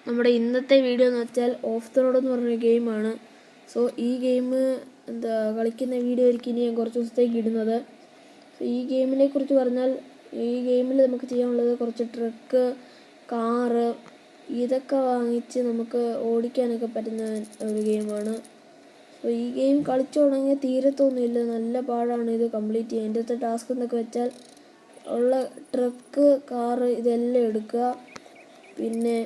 നമ്മുടെ ഇന്നത്തെ വീഡിയോ എന്ന് വെച്ചാൽ ഓഫ് ദ റോഡ് എന്ന് പറഞ്ഞൊരു ഗെയിമാണ്. സോ ഈ ഗെയിം കളിക്കുന്ന വീഡിയോ ആയിരിക്കും ഇനി ഞാൻ കുറച്ച് ദിവസത്തേക്ക് ഇടുന്നത്. ഈ ഗെയിമിനെ കുറിച്ച് പറഞ്ഞാൽ ഈ ഗെയിമിൽ നമുക്ക് ചെയ്യാനുള്ളത് കുറച്ച് ട്രക്ക്, കാറ് ഇതൊക്കെ വാങ്ങിച്ച് നമുക്ക് ഓടിക്കാനൊക്കെ പറ്റുന്ന ഒരു ഗെയിമാണ്. സോ ഈ ഗെയിം കളിച്ചു തുടങ്ങിയാൽ തീരത്തൊന്നുമില്ല, നല്ല പാടാണ് ഇത് കംപ്ലീറ്റ് ചെയ്യാൻ. എൻ്റെ അടുത്ത ടാസ്ക് എന്നൊക്കെ വെച്ചാൽ ഉള്ള ട്രക്ക്, കാറ് ഇതെല്ലാം എടുക്കുക. പിന്നെ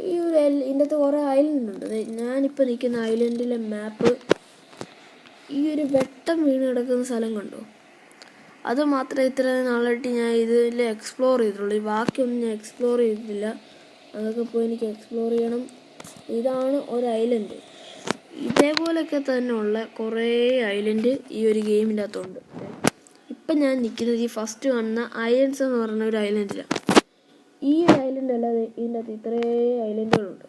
ഈ ഒരു ഇതിൻ്റെ അകത്ത് കുറേ ഐലൻഡ് ഉണ്ട്. ഞാനിപ്പോൾ നിൽക്കുന്ന ഐലൻഡിലെ മാപ്പ് ഈ ഒരു വെട്ടം വീണ് കിടക്കുന്ന സ്ഥലം കണ്ടോ, അത് മാത്രമേ ഇത്ര നാളായിട്ട് ഞാൻ ഇതിൽ എക്സ്പ്ലോർ ചെയ്തിട്ടുള്ളൂ. ഈ ബാക്കിയൊന്നും ഞാൻ എക്സ്പ്ലോർ ചെയ്തിട്ടില്ല. അതൊക്കെ പോയി എനിക്ക് എക്സ്പ്ലോർ ചെയ്യണം. ഇതാണ് ഒരു ഐലൻഡ്. ഇതേപോലെയൊക്കെ തന്നെയുള്ള കുറേ ഐലൻഡ് ഈ ഒരു ഗെയിമിൻ്റെ അകത്തുണ്ട്. ഇപ്പം ഞാൻ നിൽക്കുന്നത് ഈ ഫസ്റ്റ് കാണുന്ന ഐലൻഡ്സ് എന്ന് പറഞ്ഞ ഒരു ഐലൻഡിലാണ്. ഈ ഒരു ഐലൻഡ് അല്ലാതെ ഇതിൻ്റെ അകത്ത് ഇത്രയും ഐലൻഡുകളുണ്ട്.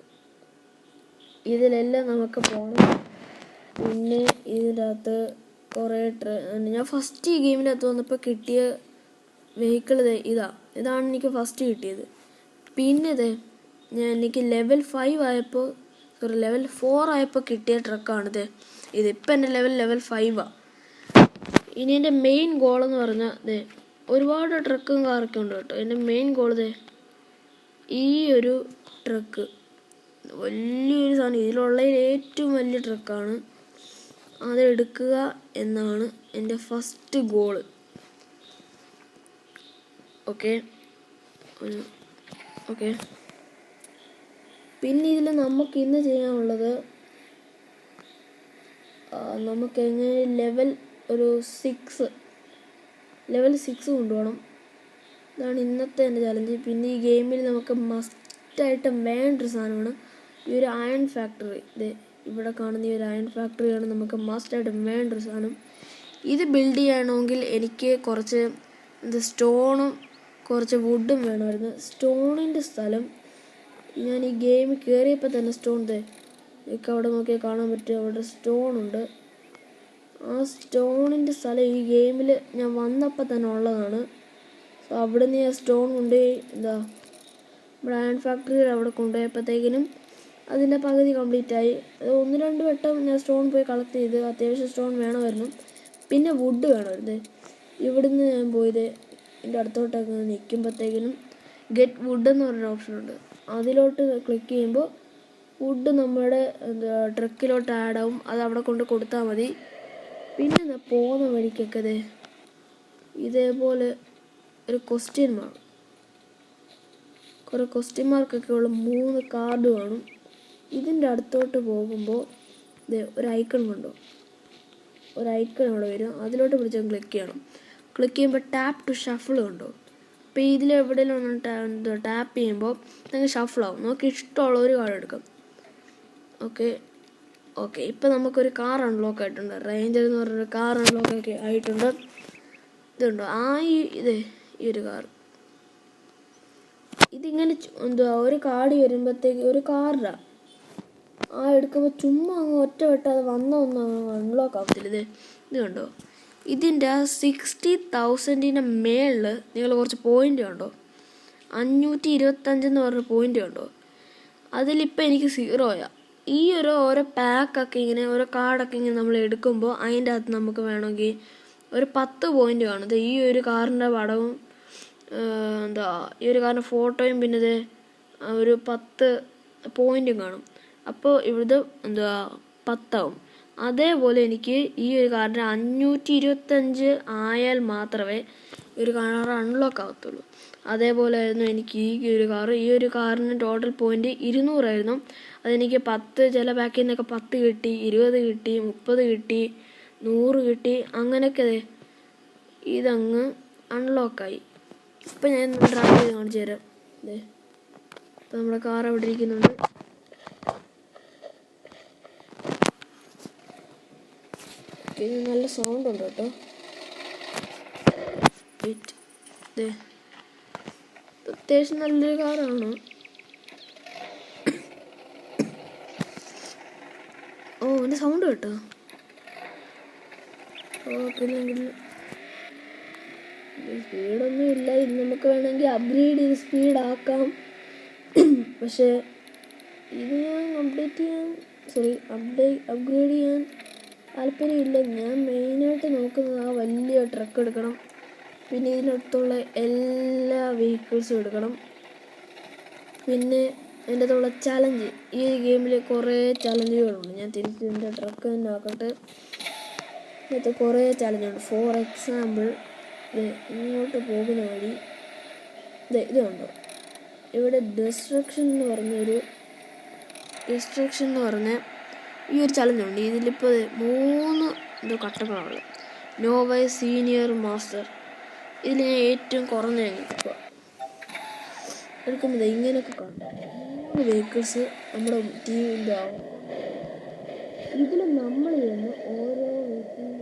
ഇതിലെല്ലാം നമുക്ക് പോകണം. പിന്നെ ഇതിൻ്റെ അകത്ത് കുറേ ഞാൻ ഫസ്റ്റ് ഈ ഗെയിമിൻ്റെ അകത്ത് വന്നപ്പോൾ കിട്ടിയ വെഹിക്കിൾ ഇതാണ് എനിക്ക് ഫസ്റ്റ് കിട്ടിയത്. പിന്നെ എനിക്ക് ലെവൽ 5 ആയപ്പോൾ ലെവൽ 4 ആയപ്പോൾ കിട്ടിയ ട്രക്കാണിത്. ഇതിപ്പോൾ എൻ്റെ ലെവൽ 5 ഇനി എൻ്റെ മെയിൻ ഗോളെന്ന് പറഞ്ഞാൽ ഒരുപാട് ട്രക്കും കാറൊക്കെ ഉണ്ട് കേട്ടോ. എൻ്റെ മെയിൻ ഗോൾ ഈ ഒരു ട്രക്ക്, വലിയൊരു സാധനം, ഇതിലുള്ളതിൽ ഏറ്റവും വലിയ ട്രക്കാണ്. അതെടുക്കുക എന്നാണ് എൻ്റെ ഫസ്റ്റ് ഗോള്. ഓക്കെ. പിന്നെ ഇതിൽ നമുക്ക് ഇന്ന് ചെയ്യാനുള്ളത് നമുക്ക് എങ്ങനെ ലെവൽ 6 കൊണ്ടുപോകണം. ഇതാണ് ഇന്നത്തെ എൻ്റെ ചലഞ്ച്. പിന്നെ ഈ ഗെയിമിൽ നമുക്ക് മസ്റ്റായിട്ട് വേണ്ടൊരു സാധനമാണ് ഈ ഒരു അയൺ ഫാക്ടറി. ഇവിടെ കാണുന്ന ഈ ഒരു അയൺ ഫാക്ടറിയാണ് നമുക്ക് മസ്റ്റായിട്ട് വേണ്ടൊരു സാധനം. ഇത് ബിൽഡ് ചെയ്യണമെങ്കിൽ എനിക്ക് കുറച്ച് സ്റ്റോണും കുറച്ച് വുഡും വേണമായിരുന്നു. സ്റ്റോണിൻ്റെ സ്ഥലം ഞാൻ ഈ ഗെയിം കയറിയപ്പോൾ തന്നെ സ്റ്റോൺ എനിക്ക് അവിടെ നോക്കിയാൽ കാണാൻ പറ്റും. അവിടെ സ്റ്റോണുണ്ട്. ആ സ്റ്റോണിൻ്റെ സ്ഥലം ഈ ഗെയിമിൽ ഞാൻ വന്നപ്പോൾ തന്നെ ഉള്ളതാണ്. സോ അവിടെ നിന്ന് ഞാൻ സ്റ്റോൺ കൊണ്ടുപോയി നമ്മുടെ അയൺ ഫാക്ടറിയിൽ അവിടെ കൊണ്ടുപോയപ്പോഴത്തേക്കിനും അതിൻ്റെ പകുതി കംപ്ലീറ്റ് ആയി. അത് 1-2 വട്ടം ഞാൻ സ്റ്റോൺ പോയി കളക്ട് ചെയ്ത്. അത്യാവശ്യം സ്റ്റോൺ വേണമായിരുന്നു. പിന്നെ വുഡ് വേണമായിരുന്നു. ഇവിടുന്ന് ഞാൻ പോയത് എൻ്റെ അടുത്തോട്ടൊക്കെ നിൽക്കുമ്പോഴത്തേക്കിനും ഗെറ്റ് വുഡ് എന്ന് പറഞ്ഞൊരു ഓപ്ഷനുണ്ട്. അതിലോട്ട് ക്ലിക്ക് ചെയ്യുമ്പോൾ വുഡ് നമ്മുടെ ട്രക്കിലോട്ട് ആഡാവും. അത് അവിടെ കൊണ്ട് കൊടുത്താൽ മതി. പിന്നെ പോകുന്ന വഴിക്കൊക്കെ ഇതേപോലെ ഒരു കുറേ ക്വസ്റ്റ്യൻ മാർക്കൊക്കെ ഉള്ള 3 കാർഡ് കാണും. ഇതിൻ്റെ അടുത്തോട്ട് പോകുമ്പോൾ ഒരു ഐക്കൺ കണ്ടോ, ഒരു ഐക്കൺ അവിടെ വരും. അതിലോട്ട് പിടിച്ചാൽ ക്ലിക്ക് ചെയ്യണം. ക്ലിക്ക് ചെയ്യുമ്പോൾ ടാപ്പ് ടു ഷഫിൾ കണ്ടോ. അപ്പോൾ ഇതിലെവിടെയെങ്കിലും ടാപ്പ് ചെയ്യുമ്പോൾ നിങ്ങൾക്ക് ഷഫിളാവും. നമുക്ക് ഇഷ്ടമുള്ള ഒരു കാർഡ് എടുക്കാം. ഓക്കെ. ഇപ്പം നമുക്കൊരു കാർ അൺലോക്ക് ആയിട്ടുണ്ട്. റേഞ്ചർ എന്ന് പറഞ്ഞൊരു കാർ അൺലോക്ക് ആയിട്ടുണ്ട്. ഇതുണ്ടോ ഈ ഒരു കാർ. ഇതിങ്ങനെ ഒരു കാർഡ് വരുമ്പോഴത്തേക്ക് ഒരു കാറിലാണ് എടുക്കുമ്പോൾ ചുമ്മാ അങ്ങ് ഒറ്റ വെട്ടാതെ വന്നൊന്നും അൺലോക്ക് ആവത്തില്ല. ഇത് കണ്ടോ, ഇതിൻ്റെ 60,000 മേളിൽ നിങ്ങൾ കുറച്ച് പോയിൻ്റ് കണ്ടോ, 525 എന്ന് പറഞ്ഞ പോയിൻ്റ് കണ്ടോ. അതിലിപ്പോൾ എനിക്ക് 0 ഈ ഓരോ പാക്കൊക്കെ ഇങ്ങനെ ഓരോ കാർഡൊക്കെ ഇങ്ങനെ നമ്മൾ എടുക്കുമ്പോൾ അതിൻ്റെ അകത്ത് നമുക്ക് വേണമെങ്കിൽ ഒരു 10 പോയിൻ്റ് കാണും. ഈ ഒരു കാറിൻ്റെ പടവും ഈ ഒരു കാറിൻ്റെ ഫോട്ടോയും പിന്നെ ഒരു 10 പോയിൻറ്റും കാണും. അപ്പോൾ ഇവിടെ 10 ആവും. അതേപോലെ എനിക്ക് ഈ ഒരു കാറിൻ്റെ 525 ആയാൽ മാത്രമേ ഒരു കാർ അൺലോക്ക് ആകത്തുള്ളൂ. അതേപോലെ ആയിരുന്നു എനിക്ക് ഈ ഒരു കാറിന് ടോട്ടൽ പോയിൻ്റ് 200 ആയിരുന്നു. അതെനിക്ക് 10 ചില പാക്കിൽ നിന്നൊക്കെ 10 കിട്ടി, 20 കിട്ടി, 30 കിട്ടി, 100 കിട്ടി. അങ്ങനെയൊക്കെ ഇതങ്ങ് അൺലോക്കായി. ഇപ്പം ഞാൻ ഡ്രൈവ് ചെയ്ത് കാണിച്ചു തരാം. ഇപ്പം നമ്മുടെ കാർ അവിടെ ഇരിക്കുന്നുണ്ട്. ഇത് നല്ല സൗണ്ട് ഉണ്ട് കേട്ടോ. അത്യാവശ്യം നല്ലൊരു കാറാണ്. എൻ്റെ സൗണ്ട് കേട്ടോ. പിന്നെ സ്പീഡൊന്നും ഇല്ല. ഇത് നമുക്ക് വേണമെങ്കിൽ അപ്ഗ്രേഡ് ചെയ്ത് സ്പീഡാക്കാം. പക്ഷേ ഇത് ഞാൻ അപ്ഗ്രേഡ് ചെയ്യാൻ താല്പര്യമില്ല. ഞാൻ മെയിനായിട്ട് നോക്കുന്നത് ആ വലിയ ട്രക്ക് എടുക്കണം, പിന്നെ ഇതിനടുത്തുള്ള എല്ലാ വെഹിക്കിൾസും എടുക്കണം. പിന്നെ എൻ്റെ അടുത്തുള്ള ചലഞ്ച്, ഈ ഗെയിമിൽ കുറേ ചലഞ്ചുകളുണ്ട്. ഞാൻ തിരിച്ച് എൻ്റെ ട്രക്ക് തന്നെ ആക്കട്ടെ. ഇതിനകത്ത് കുറേ ചലഞ്ചുണ്ട്. ഫോർ എക്സാമ്പിൾ, ഇങ്ങോട്ട് പോകുന്ന വഴി ഇത് കണ്ടോ, ഇവിടെ ഡിസ്ട്രക്ഷൻ എന്ന് പറഞ്ഞ ഈ ഒരു ചലഞ്ചുണ്ട്. ഇതിലിപ്പോൾ 3 കട്ടകളാണുള്ളത്. നോവൈ, സീനിയർ, മാസ്റ്റർ. ഇതിൽ ഞാൻ ഏറ്റവും കുറഞ്ഞ ഇപ്പോൾ എടുക്കുമ്പോൾ ഇങ്ങനെയൊക്കെ കാണും. 3 വെഹിക്കിൾസ് നമ്മുടെ ടീമിൻ്റെ ആവും. ഇതിൽ നമ്മൾ ചെയ്യുന്ന ഓരോ വെഹിക്കിളിനും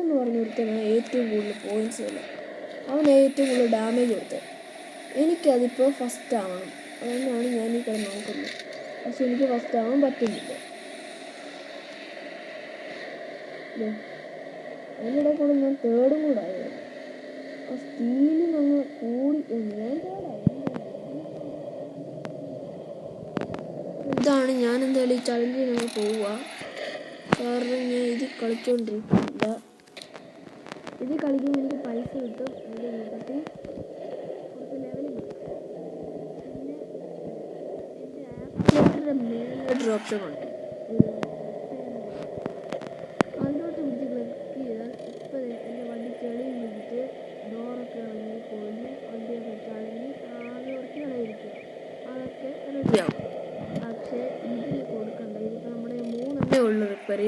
എന്ന് പറഞ്ഞ ഒരുത്തനാണ് ഏറ്റവും കൂടുതൽ പോയിൻറ്റ്സ് ഉള്ളത്. അവൻ ഏറ്റവും കൂടുതൽ ഡാമേജ് കൊടുത്തത്. എനിക്കതിപ്പോൾ ഫസ്റ്റ് ആവണം, അതുകൊണ്ടാണ് ഞാൻ ഈ കിടന്ന് നോക്കുന്നത്. പക്ഷെ എനിക്ക് ഫസ്റ്റ് ആവാൻ പറ്റുന്നില്ല. അതിനിടെ കൂടെ ഞാൻ തേർഡും കൂടെ ആയിരുന്നു. ആ സ്റ്റീലിൽ അങ്ങ് കൂടി ഞാൻ തേർഡായി. ഇതാണ് ഞാൻ എന്തായാലും ഈ ചലഞ്ചിൽ ഞങ്ങൾ പോവുക. കാരണം ഞാൻ ഇത് കളിച്ചുകൊണ്ടിരിക്കില്ല. ഇത് കളിക്കുമ്പോൾ എനിക്ക് പൈസ കിട്ടും, അതിൻ്റെ കൂട്ടത്തിൽ കുറച്ച് ലെവൽ കിട്ടും. പിന്നെ എൻ്റെ മേലൊരു ഓപ്ഷൻ ഉണ്ട്, അതിലോട്ട് പിടിച്ച് ക്ലിക്ക് ചെയ്താൽ ഇപ്പോൾ എൻ്റെ വണ്ടി ചെളിയിൽ നിന്നിട്ട് ഡോറൊക്കെ ഇറങ്ങി പൊളിഞ്ഞ് വണ്ടിയൊക്കെ ചളങ്ങി ആകെ വൃത്തികളായിരിക്കും. അതൊക്കെ റെഡിയാവും. പക്ഷേ ഇതിൽ കൊടുക്കണ്ട. ഇതിപ്പോൾ നമ്മുടെ 3 ഉള്ളു റിപ്പയർ.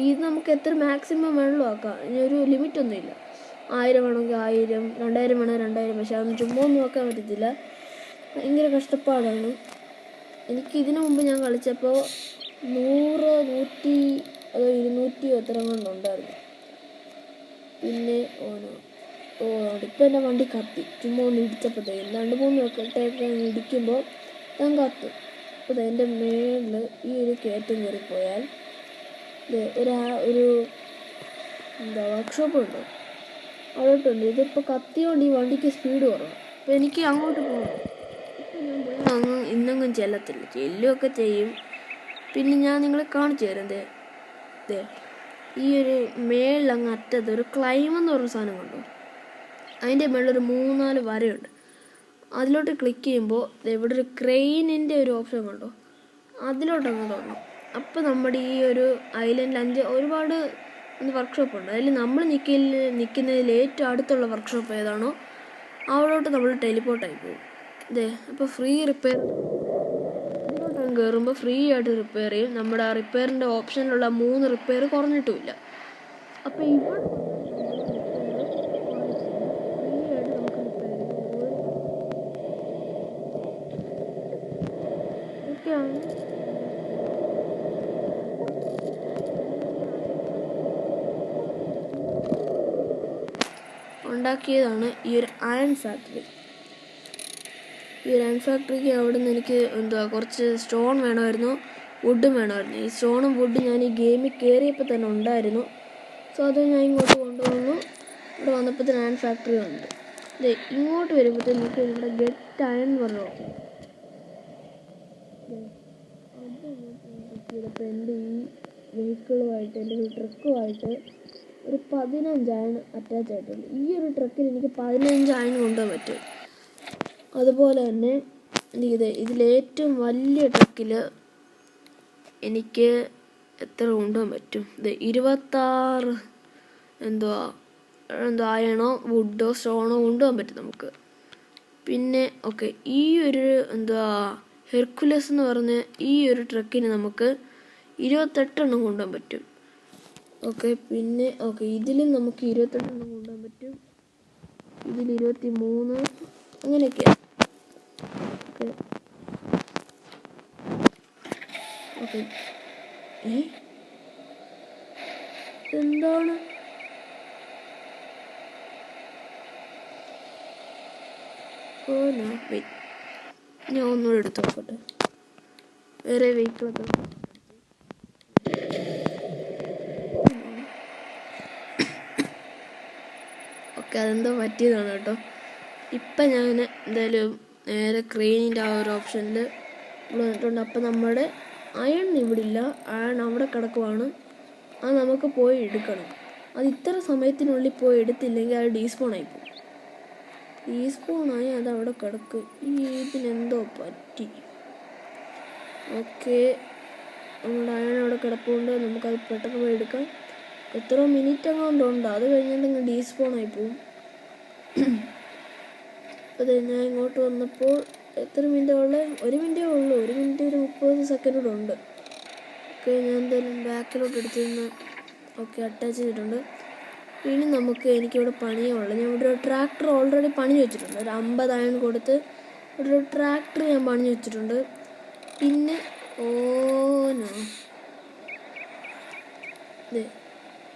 ഇത് നമുക്ക് എത്ര മാക്സിമം വെള്ളം ആക്കാം. ഒരു ലിമിറ്റൊന്നുമില്ല. 1000 വേണമെങ്കിൽ 1000, 2000 വേണമെങ്കിൽ 2000. പക്ഷെ അതൊന്നും ചുമ്മാ ഒന്നും നോക്കാൻ പറ്റത്തില്ല, ഭയങ്കര കഷ്ടപ്പാടാണ്. എനിക്ക് ഇതിനു മുമ്പ് ഞാൻ കളിച്ചപ്പോൾ 100, 100 അതോ 200 എത്ര കൊണ്ടുണ്ടായിരുന്നു. പിന്നെ ഇപ്പം എൻ്റെ വണ്ടി കത്തി. ചുമ്മാ ഒന്ന് ഇടിച്ചപ്പോഴത്തേക്കും 2-3 വട്ടമൊക്കെ ഇടിക്കുമ്പോൾ ഞാൻ കത്തും. അപ്പോൾ എൻ്റെ മേളിൽ ഈ ഒരു കയറ്റം കയറിപ്പോയാൽ ഒരു വർക്ക്ഷോപ്പ് ഉണ്ട്, അവിടോട്ടുണ്ട്. ഇതിപ്പോൾ കത്തിയോണ്ട് ഈ വണ്ടിക്ക് സ്പീഡ് കുറവാണ്. അപ്പോൾ എനിക്ക് അങ്ങോട്ട് പോകണം. ഇപ്പം ഞാൻ പോയി ഇന്നൊന്നും ചെല്ലത്തില്ല, ചെല്ലുമൊക്കെ ചെയ്യും. പിന്നെ ഞാൻ നിങ്ങളെ കാണിച്ചു തരാം. ഈ ഒരു മേളിലങ്ങ് അറ്റത്ത് ഒരു ക്ലൈം എന്ന് പറഞ്ഞ സാധനം കണ്ടോ, അതിൻ്റെ മേളിലൊരു 3-4 വരയുണ്ട്. അതിലോട്ട് ക്ലിക്ക് ചെയ്യുമ്പോൾ ഇവിടെ ഒരു ക്രെയിനിൻ്റെ ഒരു ഓപ്ഷൻ കണ്ടോ, അതിലോട്ടങ്ങ് തോന്നും. അപ്പോൾ നമ്മുടെ ഈ ഒരു ഐലൻഡിൽ ഒരുപാട് വർക്ക്ഷോപ്പ് ഉണ്ട്. അതിൽ നമ്മൾ നിൽക്കുന്നതിൽ ഏറ്റവും അടുത്തുള്ള വർക്ക്ഷോപ്പ് ഏതാണോ അവിടോട്ട് നമ്മൾ ടെലിപ്പോർട്ടായി പോകും. അപ്പോൾ ഫ്രീ റിപ്പയർ ഇതിലോട്ടങ്ങ് കയറുമ്പോൾ ഫ്രീ ആയിട്ട് റിപ്പയർ ചെയ്യും. നമ്മുടെ ആ റിപ്പയറിൻ്റെ ഓപ്ഷനിലുള്ള 3 റിപ്പയർ കുറഞ്ഞിട്ടുമില്ല. അപ്പോൾ ഇവിടെ ഉണ്ടാക്കിയതാണ് ഈ ഒരു അയൺ ഫാക്ടറി. ഈ ഒരു അയൺ ഫാക്ടറിക്ക് അവിടെ നിന്ന് എനിക്ക് കുറച്ച് സ്റ്റോൺ വേണമായിരുന്നു, വുഡും വേണമായിരുന്നു. ഈ സ്റ്റോണും വുഡും ഞാൻ ഈ ഗെയിമിൽ കയറിയപ്പോൾ തന്നെ ഉണ്ടായിരുന്നു. സോ അത് ഞാൻ ഇങ്ങോട്ട് കൊണ്ടുവന്നു. ഇവിടെ വന്നപ്പോഴത്തേന് അയൺ ഫാക്ടറി ഉണ്ട്. ഇങ്ങോട്ട് വരുമ്പോഴത്തേന് എനിക്ക് ഇവിടെ ഗെറ്റ് അയൺ എന്ന് പറഞ്ഞു നോക്കാം. അപ്പോൾ എൻ്റെ ഈ വെഹിക്കിളുമായിട്ട്, എൻ്റെ ഒരു ട്രക്കുമായിട്ട് ഒരു 15 അയൺ അറ്റാച്ച് ആയിട്ടുണ്ട്. ഈ ഒരു ട്രക്കിൽ എനിക്ക് 15 അയൺ കൊണ്ടുപോകാൻ പറ്റും. അതുപോലെ തന്നെ ഇതിലേറ്റവും വലിയ ട്രക്കിൽ എനിക്ക് എത്ര കൊണ്ടുപോകാൻ പറ്റും? 26 അയണോ വുഡോ സ്റ്റോണോ കൊണ്ടുപോകാൻ പറ്റും നമുക്ക്. പിന്നെ ഈ ഒരു ഹെർക്കുലസ് എന്ന് പറഞ്ഞ ഈ ഒരു ട്രക്കിന് നമുക്ക് 28 എണ്ണം കൊണ്ടുപോകാൻ പറ്റും. പിന്നെ ഇതിലും നമുക്ക് 28 എണ്ണം കൊണ്ടുപോകാൻ പറ്റും. ഇതിൽ 23, അങ്ങനെയൊക്കെയാണ്. എന്താണ് ഞാൻ ഒന്നുകൂടെ എടുത്ത് നോക്കട്ടെ. വേറെ വെഹിക്കിളൊക്കെ അതെന്തോ പറ്റിയതാണ് കേട്ടോ. ഇപ്പം ഞാൻ എന്തായാലും നേരെ ക്രെയിനിൻ്റെ ആ ഒരു ഓപ്ഷനിൽ ഇവിടെ വന്നിട്ടുണ്ട്. അപ്പം നമ്മുടെ അയൺ ഇവിടെ ഇല്ല, അയൺ അവിടെ കിടക്കുവാണ്. അത് നമുക്ക് പോയി എടുക്കണം. അത് ഇത്ര സമയത്തിനുള്ളിൽ പോയി എടുത്തില്ലെങ്കിൽ അത് ഡീസ്പോണായിപ്പോവും. ഡീസ്പോണായി അത് അവിടെ കിടക്കും. ഇതിനെന്തോ പറ്റി. ഓക്കെ, നമ്മുടെ അയൺ അവിടെ കിടപ്പുണ്ട്. നമുക്കത് പെട്ടെന്ന് പോയി എടുക്കാം. എത്രയോ മിനിറ്റ് അങ്ങോട്ടുണ്ട്, അത് കഴിഞ്ഞിട്ടുണ്ടെങ്കിൽ ഡീസ്പോണായി പോവും. അതെ, ഞാൻ ഇങ്ങോട്ട് വന്നപ്പോൾ എത്ര മിനിറ്റ് ഉള്ളത്? 1 മിനിറ്റേ ഉള്ളൂ. 1 മിനിറ്റ് ഒരു 30 സെക്കൻഡ് കൂടെ ഉണ്ട്. ഓക്കെ, ഞാൻ എന്തായാലും ബാക്കിലോട്ട് എടുത്തിരുന്ന് അറ്റാച്ച് ചെയ്തിട്ടുണ്ട്. ഇനി എനിക്കിവിടെ പണിയുള്ളത്, ഞാൻ ഇവിടെ ഒരു ട്രാക്ടർ ഓൾറെഡി പണിഞ്ഞ് വെച്ചിട്ടുണ്ട്. ഒരു 50 അയൺ കൊടുത്ത് ഇവിടെ ഒരു ട്രാക്ടർ ഞാൻ പണിഞ്ഞ് വെച്ചിട്ടുണ്ട്. പിന്നെ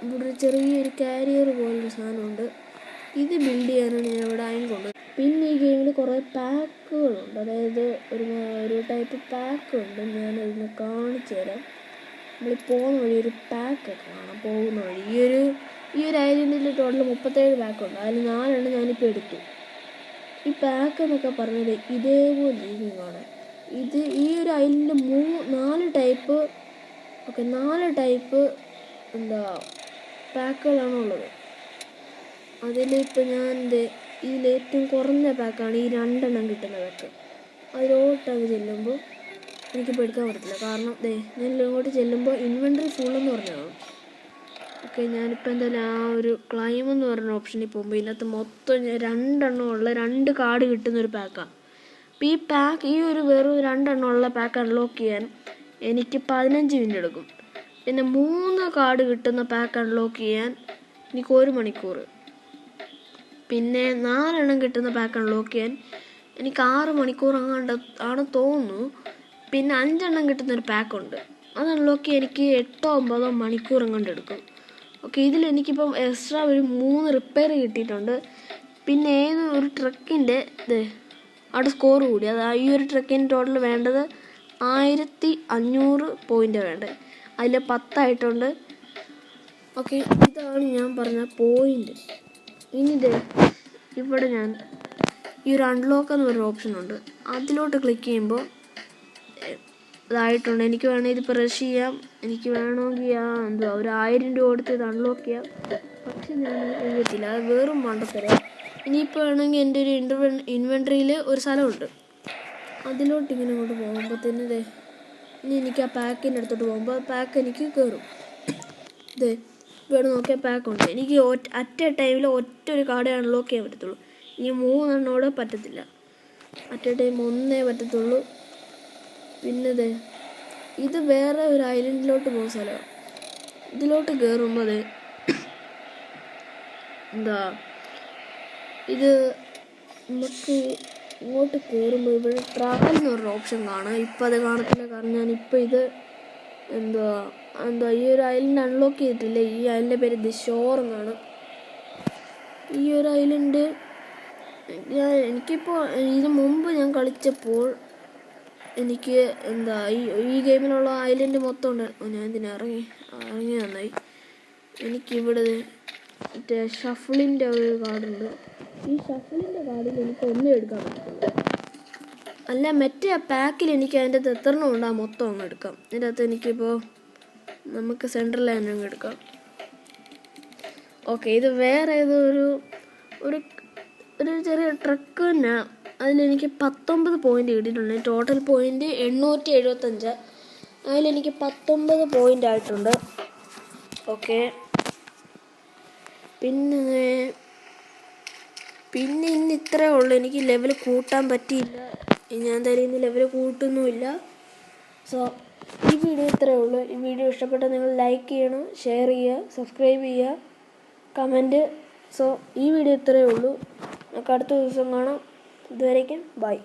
ഇവിടെ ഒരു ചെറിയൊരു കാരിയർ പോലൊരു സാധനമുണ്ട്. ഇത് ബിൽഡ് ചെയ്യാനാണ് ഞാൻ ഇവിടെ അയൺ കൊണ്ടുവന്നത്. പിന്നെ ഈ ഗെയിമിൽ കുറേ പാക്കുകളുണ്ട്, അതായത് ഒരു ടൈപ്പ് പാക്കുണ്ട്. ഞാനതിനെ കാണിച്ചു തരാം. നമ്മൾ പോകുന്ന വഴി ഒരു പാക്കൊക്കെ കാണാം. പോകുന്ന വഴി ഈ ഒരു ഐലൻഡിൽ ടോട്ടൽ 37 പാക്കുണ്ട്. അതിൽ 4 ഞാനിപ്പോൾ എടുത്തു. ഈ പാക്ക് എന്നൊക്കെ പറഞ്ഞത് ഇതേപോലെ ഇരിക്കും കാണാൻ. ഈ ഒരു ഐലൻഡിൽ 4 ടൈപ്പ് പാക്കുകളാണുള്ളത്. അതിലിപ്പോൾ ഞാൻ ഇതിലേറ്റവും കുറഞ്ഞ പാക്കാണ് ഈ 2 കിട്ടുന്ന പാക്ക്. അതിലോട്ടങ്ങ് ചെല്ലുമ്പോൾ എനിക്കിപ്പോൾ എടുക്കാൻ പറ്റത്തില്ല, കാരണം ഞാൻ ഇങ്ങോട്ട് ചെല്ലുമ്പോൾ ഇൻവെൻട്രി ഫുള്ളെന്ന് പറഞ്ഞതാണ്. ഓക്കെ, ഞാനിപ്പോൾ എന്തായാലും ആ ഒരു ക്ലൈം എന്ന് പറഞ്ഞ ഓപ്ഷനിൽ പോകുമ്പോൾ ഇതിനകത്ത് മൊത്തം 2 ഉള്ള 2 കാർഡ് കിട്ടുന്നൊരു പാക്കാണ്. അപ്പോൾ ഈ ഒരു വെറും 2 ഉള്ള പാക്ക് അൺലോക്ക് ചെയ്യാൻ എനിക്ക് 15 മിനിറ്റ് എടുക്കും. പിന്നെ 3 കാർഡ് കിട്ടുന്ന പാക്ക് അൺലോക്ക് ചെയ്യാൻ എനിക്ക് 1 മണിക്കൂർ. പിന്നെ 4 കിട്ടുന്ന പാക്ക് അൺലോക്ക് ചെയ്യാൻ എനിക്ക് 6 മണിക്കൂർ ആണ് തോന്നുന്നു. പിന്നെ 5 കിട്ടുന്നൊരു പാക്കുണ്ട്, അത് അൺലോക്ക് ചെയ്യാൻ എനിക്ക് 8-9 മണിക്കൂർ എടുക്കും. ഓക്കെ, ഇതിലെനിക്കിപ്പം എക്സ്ട്രാ ഒരു 3 റിപ്പയർ കിട്ടിയിട്ടുണ്ട്. പിന്നെ ഒരു ട്രക്കിൻ്റെ അവിടെ സ്കോർ കൂടി. ഈ ഒരു ട്രക്കിന് ടോട്ടൽ വേണ്ടത് 1500 പോയിൻ്റാണ് വേണ്ടത്. അതിൽ 10 ആയിട്ടുണ്ട്. ഓക്കെ, ഇതാണ് ഞാൻ പറഞ്ഞ പോയിൻ്റ്. ഇനി ഇവിടെ ഞാൻ ഈ ഒരു അൺലോക്ക് എന്ന് പറഞ്ഞ ഓപ്ഷനുണ്ട്, അതിലോട്ട് ക്ലിക്ക് ചെയ്യുമ്പോൾ ഇതായിട്ടുണ്ട്. എനിക്ക് വേണമെങ്കിൽ ഇതിപ്പോൾ റഷ് ചെയ്യാം. എനിക്ക് വേണമെങ്കിൽ ഒരു 1000 രൂപ കൊടുത്ത് ഇത് അൺലോക്ക് ചെയ്യാം. പക്ഷെ ഞാൻ ചെയ്യത്തില്ല, അത് വെറും മണ്ടത്തരം. ഇനിയിപ്പോൾ വേണമെങ്കിൽ എൻ്റെ ഒരു ഇൻവെൻട്രിയിൽ ഒരു സ്ഥലമുണ്ട്, അതിലോട്ട് ഇങ്ങനെ ഇങ്ങോട്ട് പോകുമ്പോഴത്തേന് ഇനി എനിക്ക് ആ പാക്കിൻ്റെ അടുത്തോട്ട് പോകുമ്പോൾ ആ പാക്ക് എനിക്ക് കയറും. ഇവിടെ നോക്കിയാൽ പാക്കുണ്ട്. എനിക്ക് അറ്റ് എ ടൈമിൽ ഒരു കാർഡേ അൺലോക്ക് ചെയ്യാൻ പറ്റത്തുള്ളൂ. ഈ 3 പറ്റത്തില്ല. അറ്റ് എ ടൈം 1 പറ്റത്തുള്ളൂ. പിന്നെ ഇത് വേറെ ഒരു ഐലൻഡിലോട്ട് പോകുന്ന സ്ഥലമാണ്. ഇതിലോട്ട് കയറുമ്പോൾ ഇത് നമുക്ക് ഇങ്ങോട്ട് കയറുമ്പോൾ ഇവിടെ ട്രാവൽ എന്ന് പറഞ്ഞ ഓപ്ഷൻ കാണാം. ഇപ്പം അത് കാണത്തില്ല, കാരണം ഞാനിപ്പോൾ ഇത് ഈ ഒരു ഐലൻഡ് അൺലോക്ക് ചെയ്തിട്ടില്ല. ഈ ഐലൻഡിൻ്റെ പേര് ദി ഷോർ എന്നാണ്. ഈ ഒരു ഐലൻഡ് എനിക്കിപ്പോൾ ഇതിന് മുമ്പ് ഞാൻ കളിച്ചപ്പോൾ എനിക്ക് ഈ ഗെയിമിലുള്ള ഐലൻഡ് മൊത്തം ഉണ്ട്. ഞാൻ ഇതിന് ഇറങ്ങി നന്നായി. എനിക്കിവിടെ മറ്റേ ഷഫിളിൻ്റെ ഒരു കാർഡുണ്ട്. ഈ ഷഫിളിൻ്റെ കാർഡിൽ എനിക്ക് ഒന്നും എടുക്കാൻ പറ്റത്തില്ല. അല്ല, മറ്റേ ആ പാക്കിൽ എനിക്ക് അതിൻ്റെ അകത്ത് എത്ര ഉണ്ട് ആ മൊത്തം അങ്ങ് എടുക്കാം. അതിൻ്റെ അകത്ത് എനിക്കിപ്പോൾ നമുക്ക് സെൻട്രൽ ലൈൻ അങ്ങ് എടുക്കാം. ഓക്കെ, ഇത് വേറെ ഏതോ ഒരു ചെറിയ ട്രക്ക് തന്നെ. അതിലെനിക്ക് 19 പോയിൻ്റ് കിട്ടിയിട്ടുണ്ട്. Total point 875. അതിലെനിക്ക് 19 പോയിൻ്റ് ആയിട്ടുണ്ട്. ഓക്കെ, പിന്നെ ഇന്ന് ഇത്രയേ ഉള്ളൂ. എനിക്ക് ലെവൽ കൂട്ടാൻ പറ്റിയില്ല. ഞാൻ എന്തായാലും ഇന്ന് ലെവൽ കൂട്ടുന്നുമില്ല. സോ ഈ വീഡിയോ ഇത്രയേ ഉള്ളൂ. ഈ വീഡിയോ ഇഷ്ടപ്പെട്ടാൽ നിങ്ങൾ ലൈക്ക് ചെയ്യണം, ഷെയർ ചെയ്യുക, സബ്സ്ക്രൈബ് ചെയ്യുക, കമൻറ്റ്. സോ ഈ വീഡിയോ ഇത്രയേ ഉള്ളൂ. നമുക്ക് അടുത്ത ദിവസം കാണാം. ഇതുവരേക്കും ബൈ.